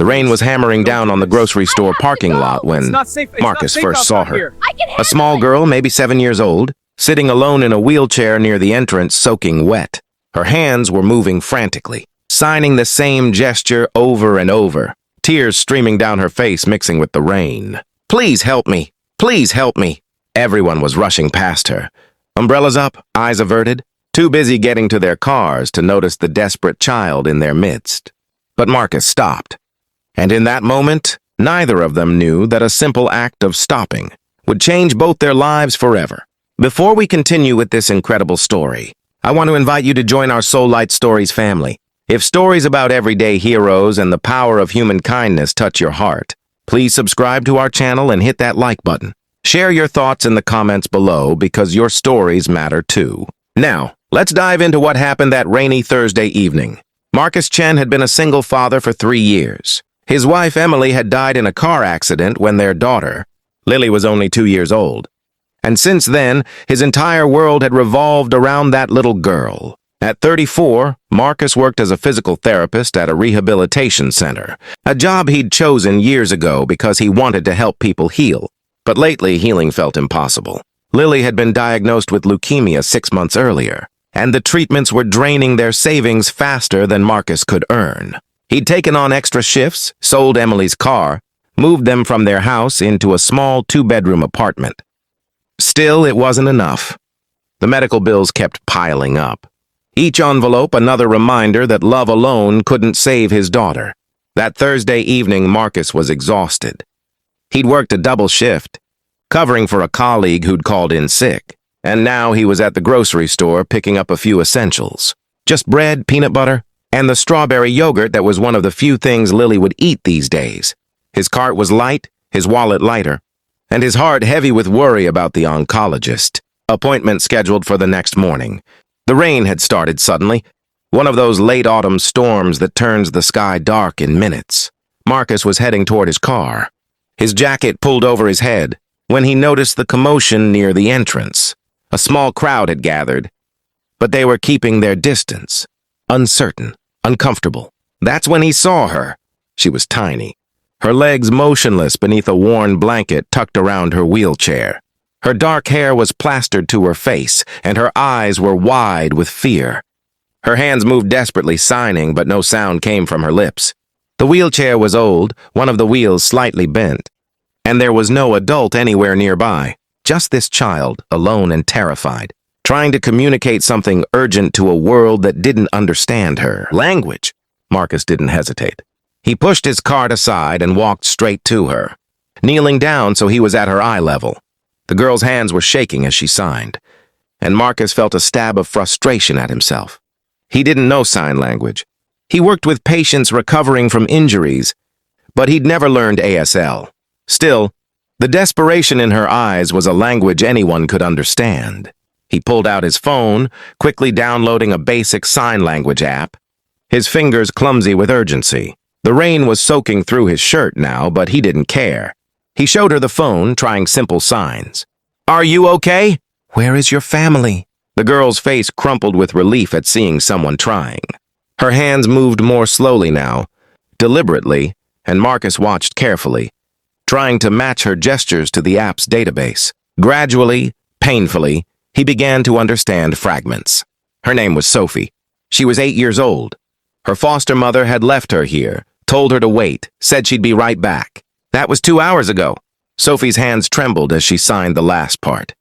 The rain was hammering down on the grocery store parking lot when Marcus first saw her. A small girl, maybe 7 years old, sitting alone in a wheelchair near the entrance, soaking wet. Her hands were moving frantically, signing the same gesture over and over, tears streaming down her face mixing with the rain. "Please help me! Please help me!" Everyone was rushing past her. Umbrellas up, eyes averted, too busy getting to their cars to notice the desperate child in their midst. But Marcus stopped. And in that moment, neither of them knew that a simple act of stopping would change both their lives forever. Before we continue with this incredible story, I want to invite you to join our Soul Light Stories family. If stories about everyday heroes and the power of human kindness touch your heart, please subscribe to our channel and hit that like button. Share your thoughts in the comments below because your stories matter too. Now, let's dive into what happened that rainy Thursday evening. Marcus Chen had been a single father for 3 years. His wife Emily had died in a car accident when their daughter, Lily, was only 2 years old. And since then, his entire world had revolved around that little girl. At 34, Marcus worked as a physical therapist at a rehabilitation center, a job he'd chosen years ago because he wanted to help people heal. But lately, healing felt impossible. Lily had been diagnosed with leukemia 6 months earlier, and the treatments were draining their savings faster than Marcus could earn. He'd taken on extra shifts, sold Emily's car, moved them from their house into a small 2-bedroom apartment. Still, it wasn't enough. The medical bills kept piling up. Each envelope another reminder that love alone couldn't save his daughter. That Thursday evening, Marcus was exhausted. He'd worked a double shift, covering for a colleague who'd called in sick, and now he was at the grocery store picking up a few essentials. Just bread, peanut butter, and the strawberry yogurt that was one of the few things Lily would eat these days. His cart was light, his wallet lighter, and his heart heavy with worry about the oncologist. Appointment scheduled for the next morning. The rain had started suddenly, one of those late autumn storms that turns the sky dark in minutes. Marcus was heading toward his car, his jacket pulled over his head, when he noticed the commotion near the entrance. A small crowd had gathered, but they were keeping their distance, uncertain, uncomfortable. That's when he saw her. She was tiny, her legs motionless beneath a worn blanket tucked around her wheelchair. Her dark hair was plastered to her face, and her eyes were wide with fear. Her hands moved desperately, signing, but no sound came from her lips. The wheelchair was old, one of the wheels slightly bent, and there was no adult anywhere nearby, just this child, alone and terrified, trying to communicate something urgent to a world that didn't understand her language. Marcus didn't hesitate. He pushed his cart aside and walked straight to her, kneeling down so he was at her eye level. The girl's hands were shaking as she signed, and Marcus felt a stab of frustration at himself. He didn't know sign language. He worked with patients recovering from injuries, but he'd never learned ASL. Still, the desperation in her eyes was a language anyone could understand. He pulled out his phone, quickly downloading a basic sign language app, his fingers clumsy with urgency. The rain was soaking through his shirt now, but he didn't care. He showed her the phone, trying simple signs. "Are you okay? Where is your family?" The girl's face crumpled with relief at seeing someone trying. Her hands moved more slowly now, deliberately, and Marcus watched carefully, trying to match her gestures to the app's database. Gradually, painfully, he began to understand fragments. Her name was Sophie. She was 8 years old. Her foster mother had left her here, told her to wait, said she'd be right back. That was 2 hours ago. Sophie's hands trembled as she signed the last part,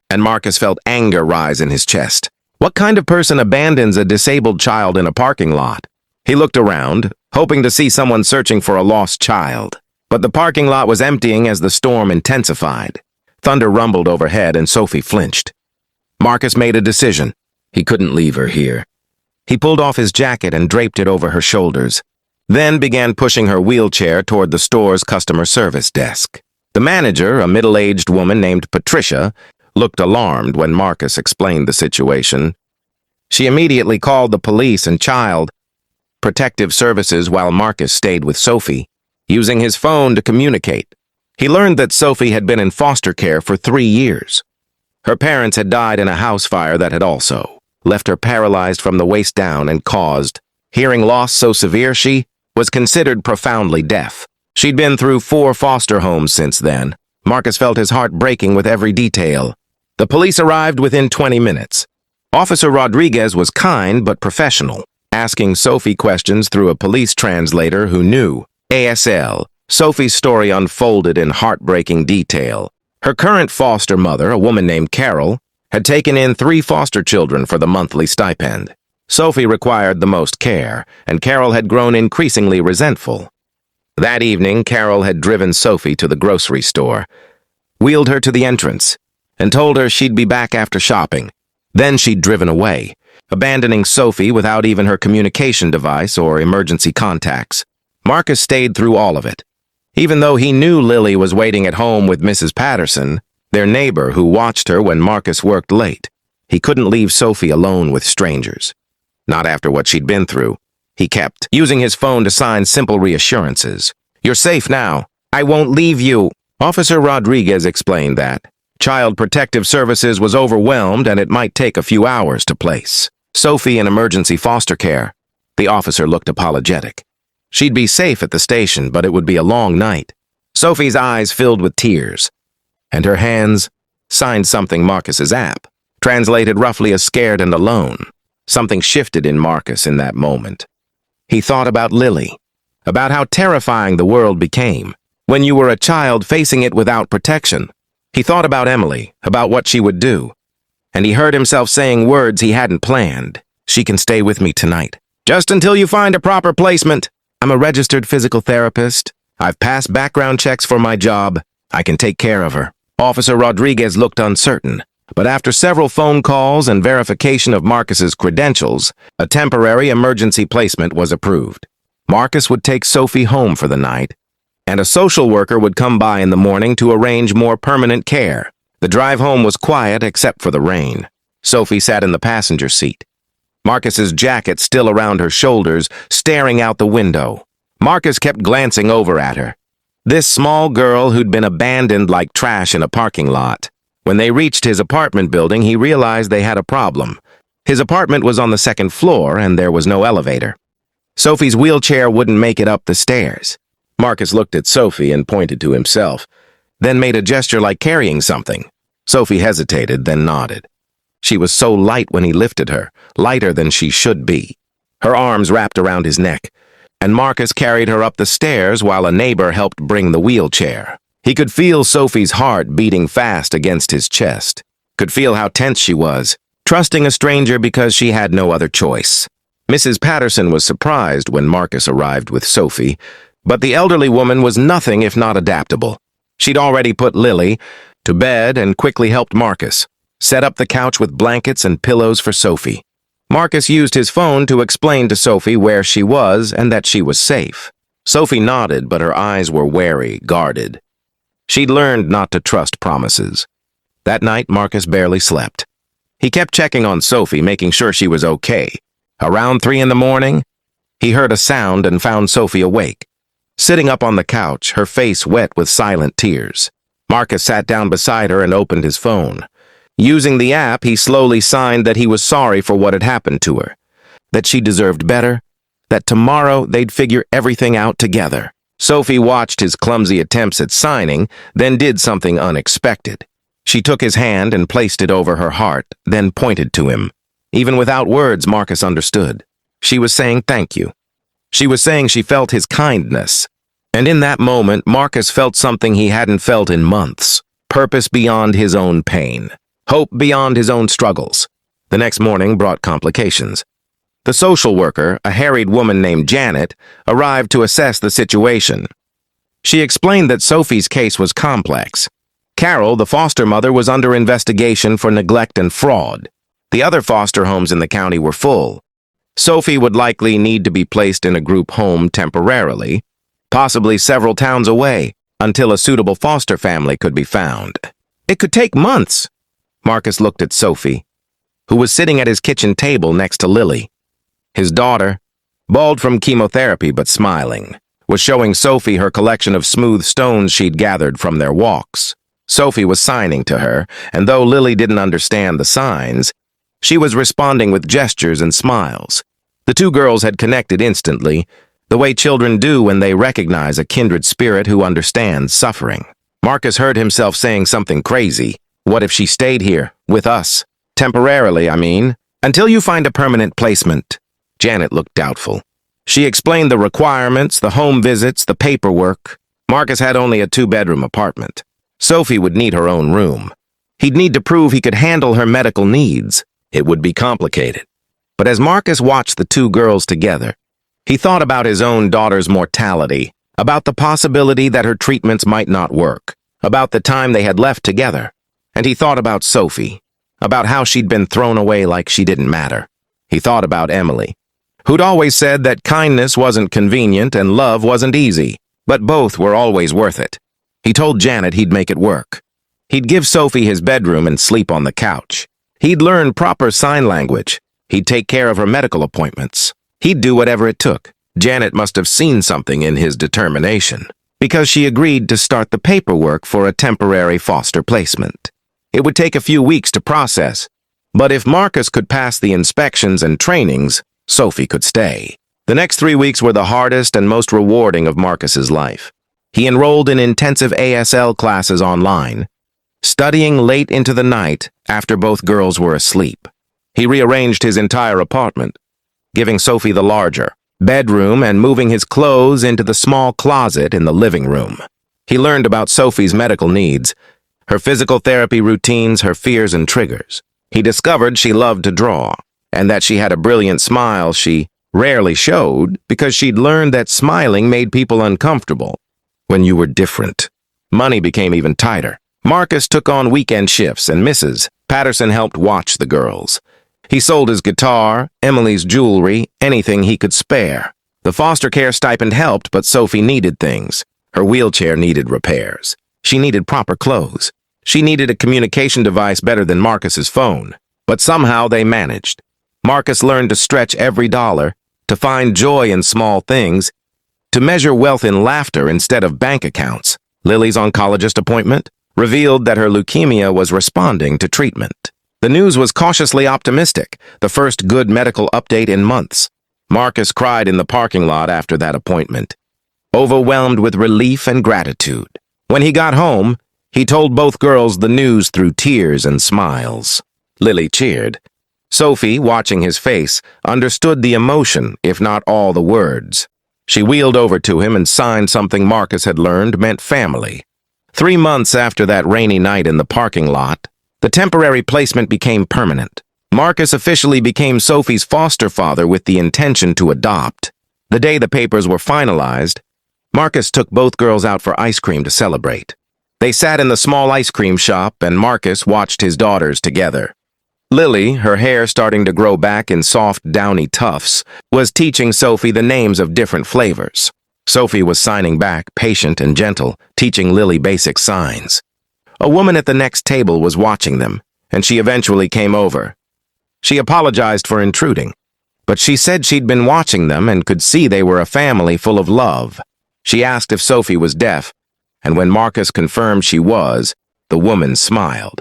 and Marcus felt anger rise in his chest. What kind of person abandons a disabled child in a parking lot? He looked around, hoping to see someone searching for a lost child. But the parking lot was emptying as the storm intensified. Thunder rumbled overhead and Sophie flinched. Marcus made a decision. He couldn't leave her here. He pulled off his jacket and draped it over her shoulders, then began pushing her wheelchair toward the store's customer service desk. The manager, a middle-aged woman named Patricia, looked alarmed when Marcus explained the situation. She immediately called the police and child protective services while Marcus stayed with Sophie, using his phone to communicate. He learned that Sophie had been in foster care for 3 years. Her parents had died in a house fire that had also left her paralyzed from the waist down and caused hearing loss so severe she was considered profoundly deaf. She'd been through 4 foster homes since then. Marcus felt his heart breaking with every detail. The police arrived within 20 minutes. Officer Rodriguez was kind but professional, asking Sophie questions through a police translator who knew ASL. Sophie's story unfolded in heartbreaking detail. Her current foster mother, a woman named Carol, had taken in 3 foster children for the monthly stipend. Sophie required the most care, and Carol had grown increasingly resentful. That evening, Carol had driven Sophie to the grocery store, wheeled her to the entrance, and told her she'd be back after shopping. Then she'd driven away, abandoning Sophie without even her communication device or emergency contacts. Marcus stayed through all of it. Even though he knew Lily was waiting at home with Mrs. Patterson, their neighbor who watched her when Marcus worked late, he couldn't leave Sophie alone with strangers. Not after what she'd been through. He kept using his phone to sign simple reassurances. "You're safe now. I won't leave you." Officer Rodriguez explained that Child Protective Services was overwhelmed and it might take a few hours to place Sophie in emergency foster care. The officer looked apologetic. She'd be safe at the station, but it would be a long night. Sophie's eyes filled with tears, and her hands signed something Marcus's app, translated roughly as scared and alone. Something shifted in Marcus in that moment. He thought about Lily, about how terrifying the world became when you were a child facing it without protection. He thought about Emily, about what she would do, and he heard himself saying words he hadn't planned. "She can stay with me tonight. Just until you find a proper placement. I'm a registered physical therapist. I've passed background checks for my job. I can take care of her." Officer Rodriguez looked uncertain, but after several phone calls and verification of Marcus's credentials, a temporary emergency placement was approved. Marcus would take Sophie home for the night, and a social worker would come by in the morning to arrange more permanent care. The drive home was quiet except for the rain. Sophie sat in the passenger seat, Marcus's jacket still around her shoulders, staring out the window. Marcus kept glancing over at her. This small girl who'd been abandoned like trash in a parking lot. When they reached his apartment building, he realized they had a problem. His apartment was on the 2nd floor, and there was no elevator. Sophie's wheelchair wouldn't make it up the stairs. Marcus looked at Sophie and pointed to himself, then made a gesture like carrying something. Sophie hesitated, then nodded. She was so light when he lifted her, lighter than she should be. Her arms wrapped around his neck, and Marcus carried her up the stairs while a neighbor helped bring the wheelchair. He could feel Sophie's heart beating fast against his chest, could feel how tense she was, trusting a stranger because she had no other choice. Mrs. Patterson was surprised when Marcus arrived with Sophie, but the elderly woman was nothing if not adaptable. She'd already put Lily to bed and quickly helped Marcus set up the couch with blankets and pillows for Sophie. Marcus used his phone to explain to Sophie where she was and that she was safe. Sophie nodded, but her eyes were wary, guarded. She'd learned not to trust promises. That night, Marcus barely slept. He kept checking on Sophie, making sure she was okay. Around 3 in the morning, he heard a sound and found Sophie awake, sitting up on the couch, her face wet with silent tears. Marcus sat down beside her and opened his phone. Using the app, he slowly signed that he was sorry for what had happened to her, that she deserved better, that tomorrow they'd figure everything out together. Sophie watched his clumsy attempts at signing, then did something unexpected. She took his hand and placed it over her heart, then pointed to him. Even without words, Marcus understood. She was saying thank you. She was saying she felt his kindness. And in that moment, Marcus felt something he hadn't felt in months. Purpose beyond his own pain. Hope beyond his own struggles. The next morning brought complications. The social worker, a harried woman named Janet, arrived to assess the situation. She explained that Sophie's case was complex. Carol, the foster mother, was under investigation for neglect and fraud. The other foster homes in the county were full. Sophie would likely need to be placed in a group home temporarily, possibly several towns away, until a suitable foster family could be found. It could take months. Marcus looked at Sophie, who was sitting at his kitchen table next to Lily. His daughter, bald from chemotherapy but smiling, was showing Sophie her collection of smooth stones she'd gathered from their walks. Sophie was signing to her, and though Lily didn't understand the signs, she was responding with gestures and smiles. The 2 girls had connected instantly. the way children do when they recognize a kindred spirit who understands suffering. Marcus heard himself saying something crazy. What if she stayed here, with us? Temporarily, I mean. Until you find a permanent placement. Janet looked doubtful. She explained the requirements, the home visits, the paperwork. Marcus had only a 2-bedroom apartment. Sophie would need her own room. He'd need to prove he could handle her medical needs. It would be complicated. But as Marcus watched the 2 girls together, he thought about his own daughter's mortality, about the possibility that her treatments might not work, about the time they had left together, and he thought about Sophie, about how she'd been thrown away like she didn't matter. He thought about Emily, who'd always said that kindness wasn't convenient and love wasn't easy, but both were always worth it. He told Janet he'd make it work. He'd give Sophie his bedroom and sleep on the couch. He'd learn proper sign language. He'd take care of her medical appointments. He'd do whatever it took. Janet must have seen something in his determination, because she agreed to start the paperwork for a temporary foster placement. It would take a few weeks to process, but if Marcus could pass the inspections and trainings, Sophie could stay. The next 3 weeks were the hardest and most rewarding of Marcus's life. He enrolled in intensive ASL classes online, studying late into the night after both girls were asleep. He rearranged his entire apartment, giving Sophie the larger bedroom and moving his clothes into the small closet in the living room. He learned about Sophie's medical needs, her physical therapy routines, her fears and triggers. He discovered she loved to draw, and that she had a brilliant smile she rarely showed because she'd learned that smiling made people uncomfortable when you were different. Money became even tighter. Marcus took on weekend shifts, and Mrs. Patterson helped watch the girls. He sold his guitar, Emily's jewelry, anything he could spare. The foster care stipend helped, but Sophie needed things. Her wheelchair needed repairs. She needed proper clothes. She needed a communication device better than Marcus's phone. But somehow they managed. Marcus learned to stretch every dollar, to find joy in small things, to measure wealth in laughter instead of bank accounts. Lily's oncologist appointment revealed that her leukemia was responding to treatment. The news was cautiously optimistic, the first good medical update in months. Marcus cried in the parking lot after that appointment, overwhelmed with relief and gratitude. When he got home, he told both girls the news through tears and smiles. Lily cheered. Sophie, watching his face, understood the emotion, if not all the words. She wheeled over to him and signed something Marcus had learned meant family. 3 months after that rainy night in the parking lot, the temporary placement became permanent. Marcus officially became Sophie's foster father with the intention to adopt. The day the papers were finalized, Marcus took both girls out for ice cream to celebrate. They sat in the small ice cream shop, and Marcus watched his daughters together. Lily, her hair starting to grow back in soft, downy tufts, was teaching Sophie the names of different flavors. Sophie was signing back, patient and gentle, teaching Lily basic signs. A woman at the next table was watching them, and she eventually came over. She apologized for intruding, but she said she'd been watching them and could see they were a family full of love. She asked if Sophie was deaf, and when Marcus confirmed she was, the woman smiled.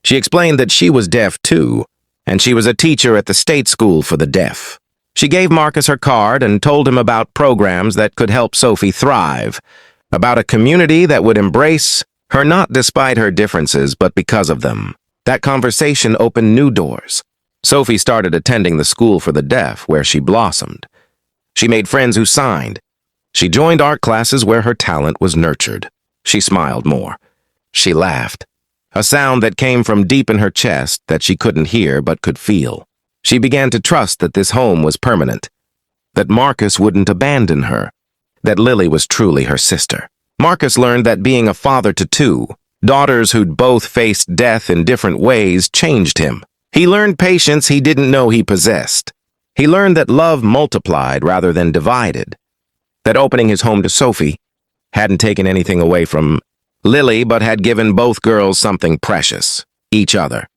She explained that she was deaf too, and she was a teacher at the state school for the deaf. She gave Marcus her card and told him about programs that could help Sophie thrive, about a community that would embrace her not despite her differences, but because of them. That conversation opened new doors. Sophie started attending the school for the deaf, where she blossomed. She made friends who signed. She joined art classes where her talent was nurtured. She smiled more. She laughed, a sound that came from deep in her chest that she couldn't hear but could feel. She began to trust that this home was permanent, that Marcus wouldn't abandon her, that Lily was truly her sister. Marcus learned that being a father to 2 daughters who'd both faced death in different ways changed him. He learned patience he didn't know he possessed. He learned that love multiplied rather than divided, that opening his home to Sophie hadn't taken anything away from Lily but had given both girls something precious, each other.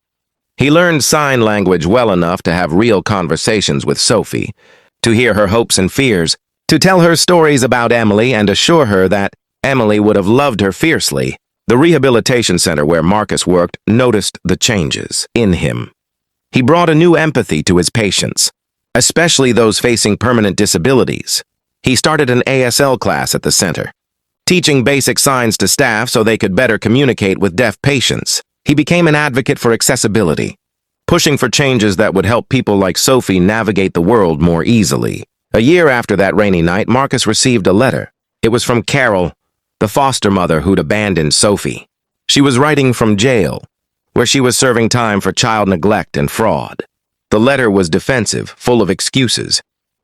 He learned sign language well enough to have real conversations with Sophie, to hear her hopes and fears, to tell her stories about Emily and assure her that Emily would have loved her fiercely. The rehabilitation center where Marcus worked noticed the changes in him. He brought a new empathy to his patients, especially those facing permanent disabilities. He started an ASL class at the center, teaching basic signs to staff so they could better communicate with deaf patients. He became an advocate for accessibility, pushing for changes that would help people like Sophie navigate the world more easily. A year after that rainy night, Marcus received a letter. It was from Carol, the foster mother who'd abandoned Sophie. She was writing from jail, where she was serving time for child neglect and fraud. The letter was defensive, full of excuses.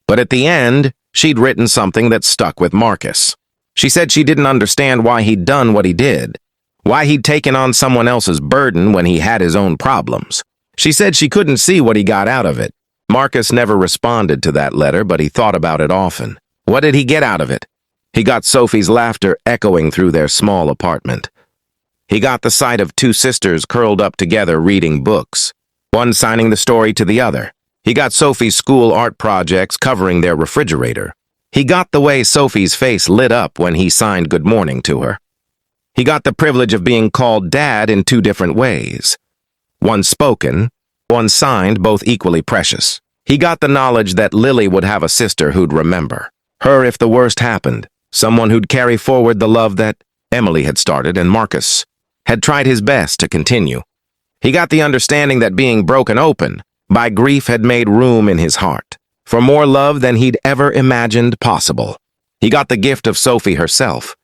But at the end, she'd written something that stuck with Marcus. She said she didn't understand why he'd done what he did, why he'd taken on someone else's burden when he had his own problems. She said she couldn't see what he got out of it. Marcus never responded to that letter, but he thought about it often. What did he get out of it? He got Sophie's laughter echoing through their small apartment. He got the sight of two sisters curled up together reading books, one signing the story to the other. He got Sophie's school art projects covering their refrigerator. He got the way Sophie's face lit up when he signed good morning to her. He got the privilege of being called Dad in two different ways. One spoken, one signed, both equally precious. He got the knowledge that Lily would have a sister who'd remember her if the worst happened, someone who'd carry forward the love that Emily had started and Marcus had tried his best to continue. He got the understanding that being broken open by grief had made room in his heart for more love than he'd ever imagined possible. He got the gift of Sophie herself,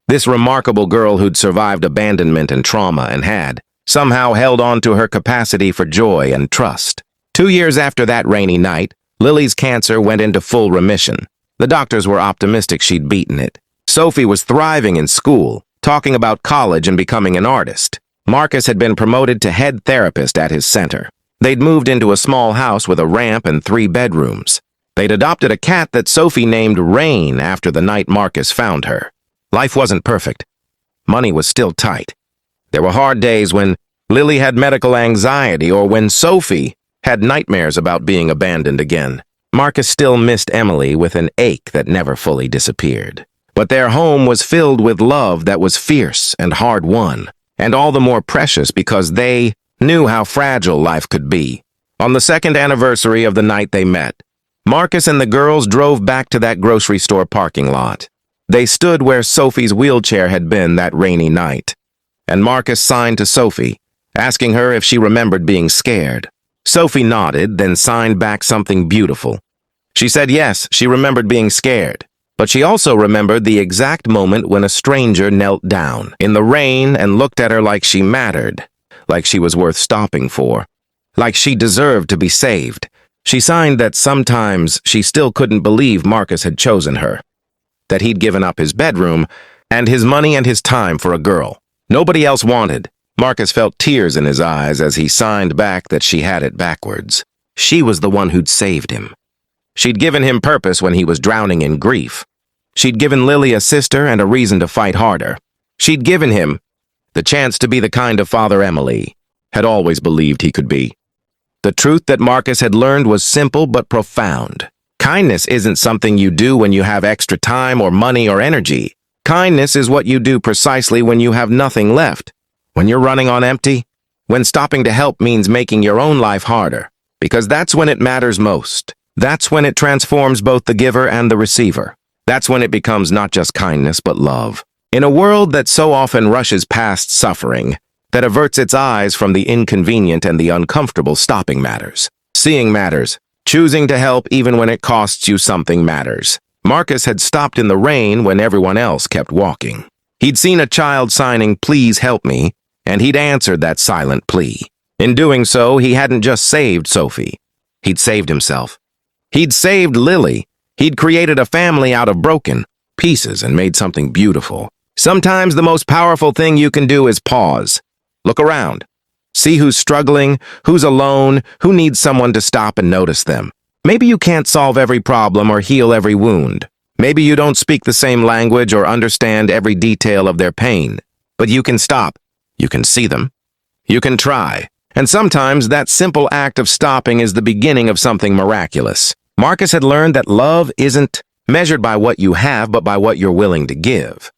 this remarkable girl who'd survived abandonment and trauma and had somehow held on to her capacity for joy and trust. 2 years after that rainy night, Lily's cancer went into full remission. The doctors were optimistic she'd beaten it. Sophie was thriving in school, talking about college and becoming an artist. Marcus had been promoted to head therapist at his center. They'd moved into a small house with a ramp and 3 bedrooms. They'd adopted a cat that Sophie named Rain after the night Marcus found her. Life wasn't perfect. Money was still tight. There were hard days when Lily had medical anxiety or when Sophie had nightmares about being abandoned again. Marcus still missed Emily with an ache that never fully disappeared. But their home was filled with love that was fierce and hard-won, and all the more precious because they knew how fragile life could be. On the 2nd anniversary of the night they met, Marcus and the girls drove back to that grocery store parking lot. They stood where Sophie's wheelchair had been that rainy night, and Marcus signed to Sophie, asking her if she remembered being scared. Sophie nodded, then signed back something beautiful. She said yes, she remembered being scared, but she also remembered the exact moment when a stranger knelt down in the rain and looked at her like she mattered, like she was worth stopping for, like she deserved to be saved. She signed that sometimes she still couldn't believe Marcus had chosen her, that he'd given up his bedroom and his money and his time for a girl nobody else wanted. Marcus felt tears in his eyes as he signed back that she had it backwards. She was the one who'd saved him. She'd given him purpose when he was drowning in grief. She'd given Lily a sister and a reason to fight harder. She'd given him the chance to be the kind of father Emily had always believed he could be. The truth that Marcus had learned was simple but profound. Kindness isn't something you do when you have extra time or money or energy. Kindness is what you do precisely when you have nothing left. When you're running on empty, when stopping to help means making your own life harder, because that's when it matters most. That's when it transforms both the giver and the receiver. That's when it becomes not just kindness, but love. In a world that so often rushes past suffering, that averts its eyes from the inconvenient and the uncomfortable, stopping matters. Seeing matters. Choosing to help even when it costs you something matters. Marcus had stopped in the rain when everyone else kept walking. He'd seen a child signing, "Please help me," and he'd answered that silent plea. In doing so, he hadn't just saved Sophie. He'd saved himself. He'd saved Lily. He'd created a family out of broken pieces and made something beautiful. Sometimes the most powerful thing you can do is pause. Look around. See who's struggling, who's alone, who needs someone to stop and notice them. Maybe you can't solve every problem or heal every wound. Maybe you don't speak the same language or understand every detail of their pain. But you can stop. You can see them. You can try. And sometimes that simple act of stopping is the beginning of something miraculous. Marcus had learned that love isn't measured by what you have, but by what you're willing to give.